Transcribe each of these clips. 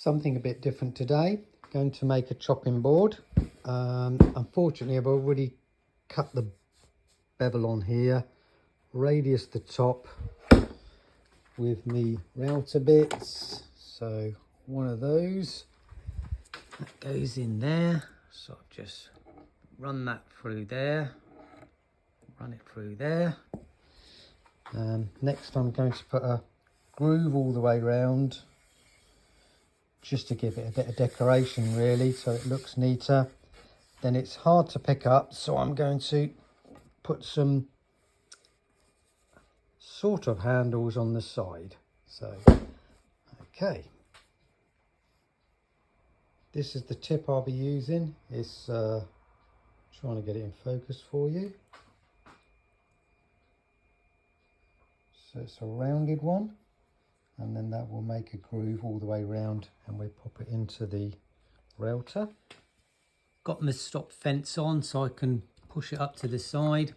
Something a bit different today. Going to make a chopping board. Unfortunately, I've already cut the bevel on here, radius the top with me router bits. So one of those that goes in there. So I've just run that through there, run it through there. Next I'm going to put a groove all the way around, just to give it a bit of decoration really, so it looks neater. Then it's hard to pick up, so I'm going to put some sort of handles on the side. So okay, this is the tip I'll be using. It's trying to get it in focus for you. So it's a rounded one, and then that will make a groove all the way around, and we pop it into the router. Got my stop fence on so I can push it up to the side.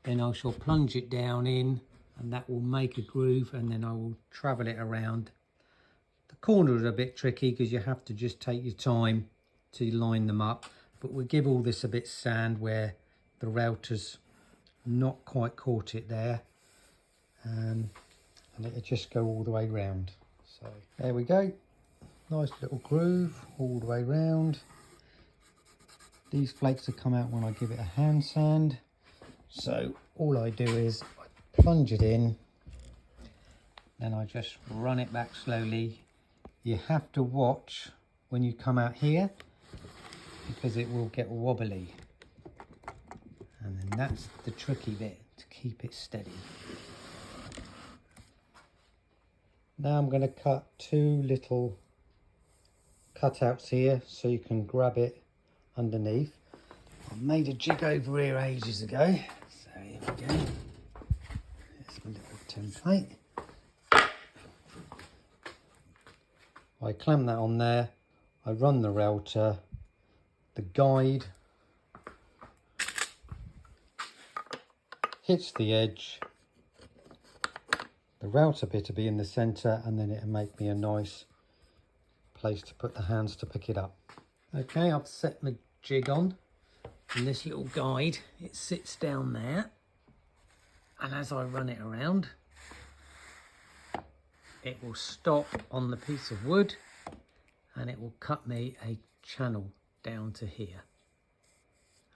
Then I shall plunge it down in, and that will make a groove, and then I will travel it around. The corners are a bit tricky because you have to just take your time to line them up, but we'll give all this a bit sand where the router's not quite caught it there, and it'll just go all the way round. So there we go, nice little groove all the way round. These flakes will come out when I give it a hand sand. So all I do is I plunge it in, then I just run it back slowly. You have to watch when you come out here because it will get wobbly, and then that's the tricky bit, to keep it steady. Now I'm going to cut two little cutouts here so you can grab it underneath. I made a jig over here ages ago, so here we go. There's my little template. I clamp that on there, I run the router, the guide hits the edge, the router bit will be in the centre, and then it'll make me a nice place to put the hands to pick it up. Okay, I've set my jig on, and this little guide, it sits down there, and as I run it around, it will stop on the piece of wood, and it will cut me a channel down to here.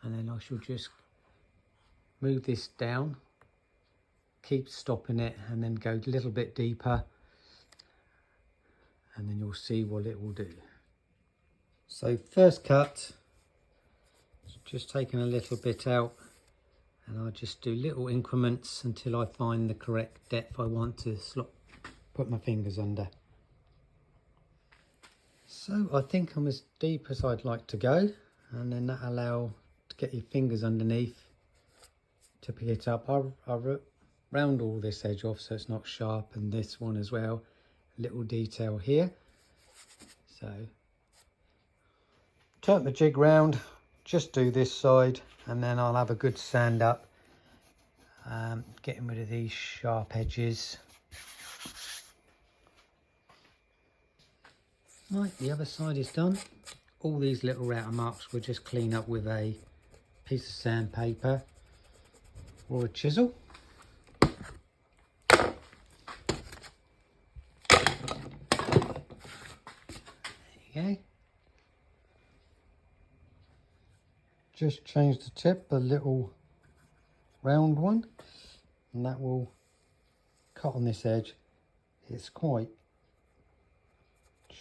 And then I shall just move this down, keep stopping it, and then go a little bit deeper, and then you'll see what it will do. So first cut, just taking a little bit out, and I'll just do little increments until I find the correct depth I want to put my fingers under. So I think I'm as deep as I'd like to go, and then that allow to get your fingers underneath to pick it up. I round all this edge off so it's not sharp, and this one as well, little detail here. So turn the jig round, just do this side, and then I'll have a good sand up, getting rid of these sharp edges. Right, the other side is done. All these little router marks we'll just clean up with a piece of sandpaper or a chisel. There you go. Just change the tip, a little round one, and that will cut on this edge. It's quite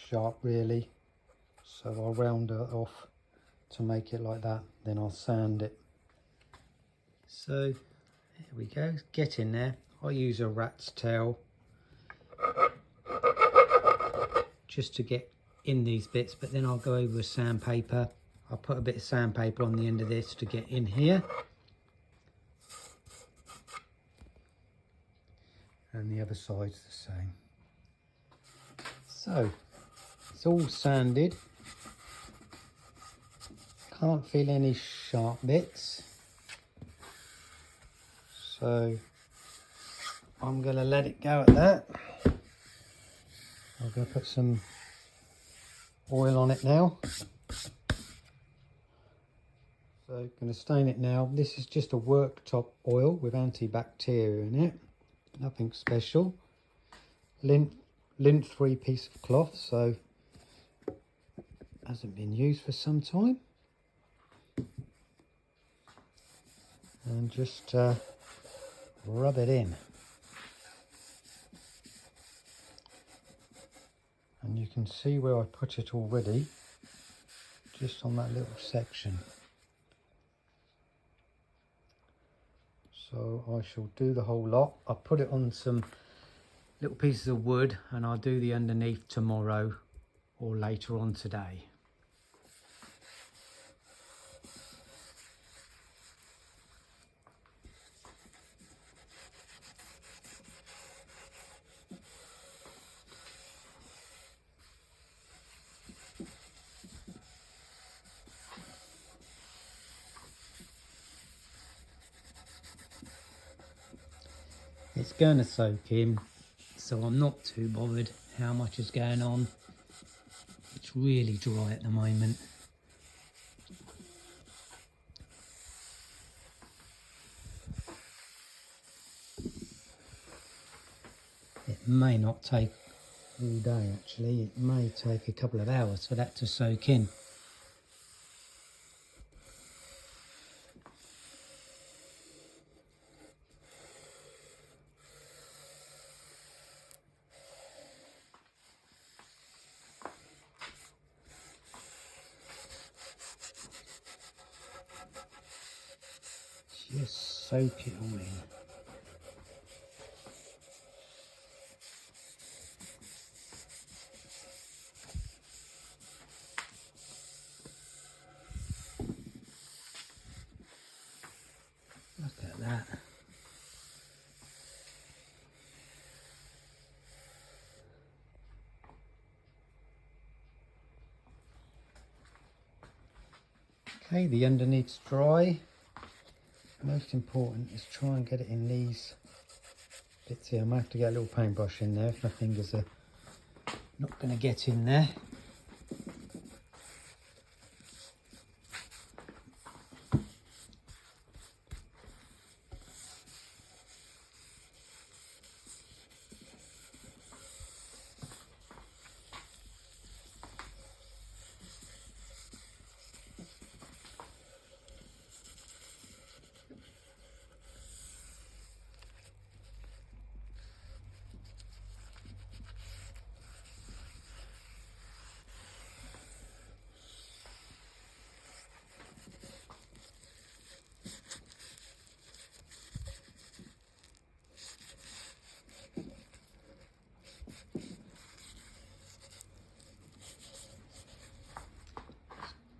sharp really, so I'll round it off to make it like that, then I'll sand it. So here we go, get in there. I use a rat's tail just to get in these bits, but then I'll go over with sandpaper. I'll put a bit of sandpaper on the end of this to get in here, and the other side's the same. So it's all sanded, can't feel any sharp bits, so I'm going to let it go at that. I'm going to put some oil on it now. So I'm going to stain it now. This is just a worktop oil with antibacterial in it. Nothing special. Lint 3-piece of cloth, so hasn't been used for some time. And just rub it in. And you can see where I put it already, just on that little section. So I shall do the whole lot. I'll put it on some little pieces of wood and I'll do the underneath tomorrow or later on today. It's going to soak in, so I'm not too bothered how much is going on. It's really dry at the moment. It may not take all day actually, it may take a couple of hours for that to soak in. Just soak it all in. Look at that. Okay, the underneath's dry. Most important is try and get it in these bits here. I might have to get a little paintbrush in there if my fingers are not going to get in there.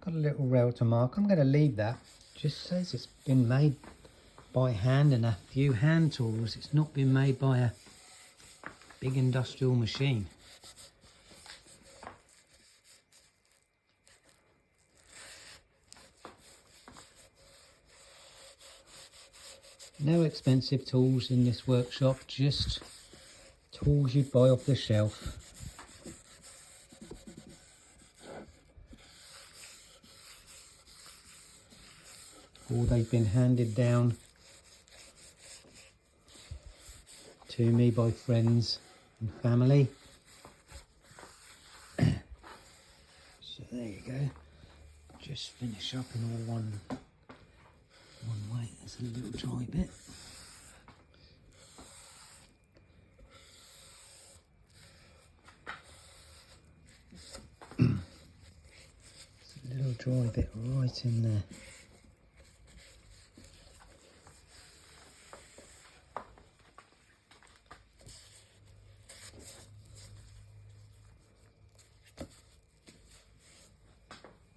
Got a little router mark. I'm going to leave that. Just says it's been made by hand and a few hand tools. It's not been made by a big industrial machine. No expensive tools in this workshop, just tools you buy off the shelf. Or they've been handed down to me by friends and family. So there you go. Just finish up in all one way. There's a little dry bit. There's a little dry bit right in there.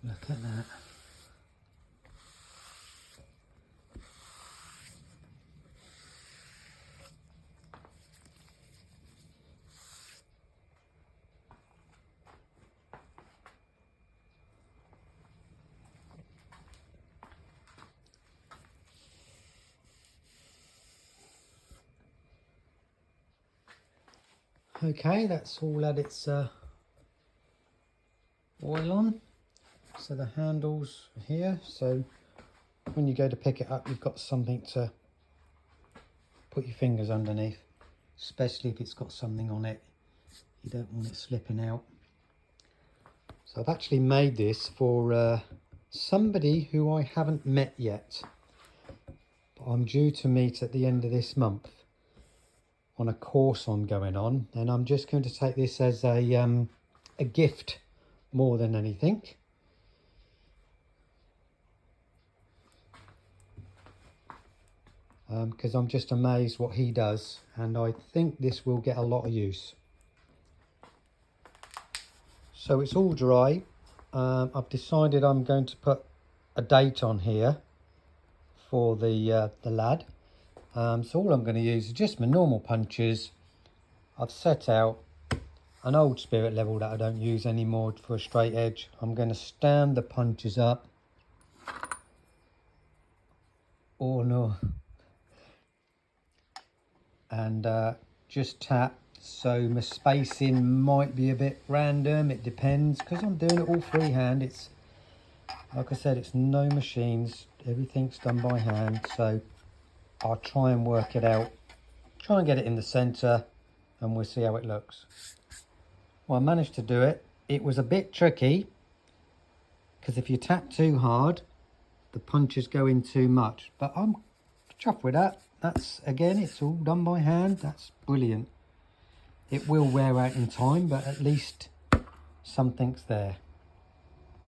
Look at that. Okay, that's all at its oil on. So the handles are here, so when you go to pick it up, you've got something to put your fingers underneath, especially if it's got something on it. You don't want it slipping out. So I've actually made this for somebody who I haven't met yet, but I'm due to meet at the end of this month on a course going on, and I'm just going to take this as a gift more than anything. Because I'm just amazed what he does, and I think this will get a lot of use. So it's all dry. I've decided I'm going to put a date on here for the lad. So all I'm going to use is just my normal punches. I've set out an old spirit level that I don't use anymore for a straight edge. I'm going to stand the punches up. Oh no. And just tap. So my spacing might be a bit random, it depends, because I'm doing it all freehand. It's, like I said, it's no machines, everything's done by hand, so I'll try and work it out, try and get it in the center, and we'll see how it looks. Well, I managed to do it. It was a bit tricky, because if you tap too hard, the punches go in too much, but I'm chuffed with that. That's, again, it's all done by hand. That's brilliant. It will wear out in time, but at least something's there.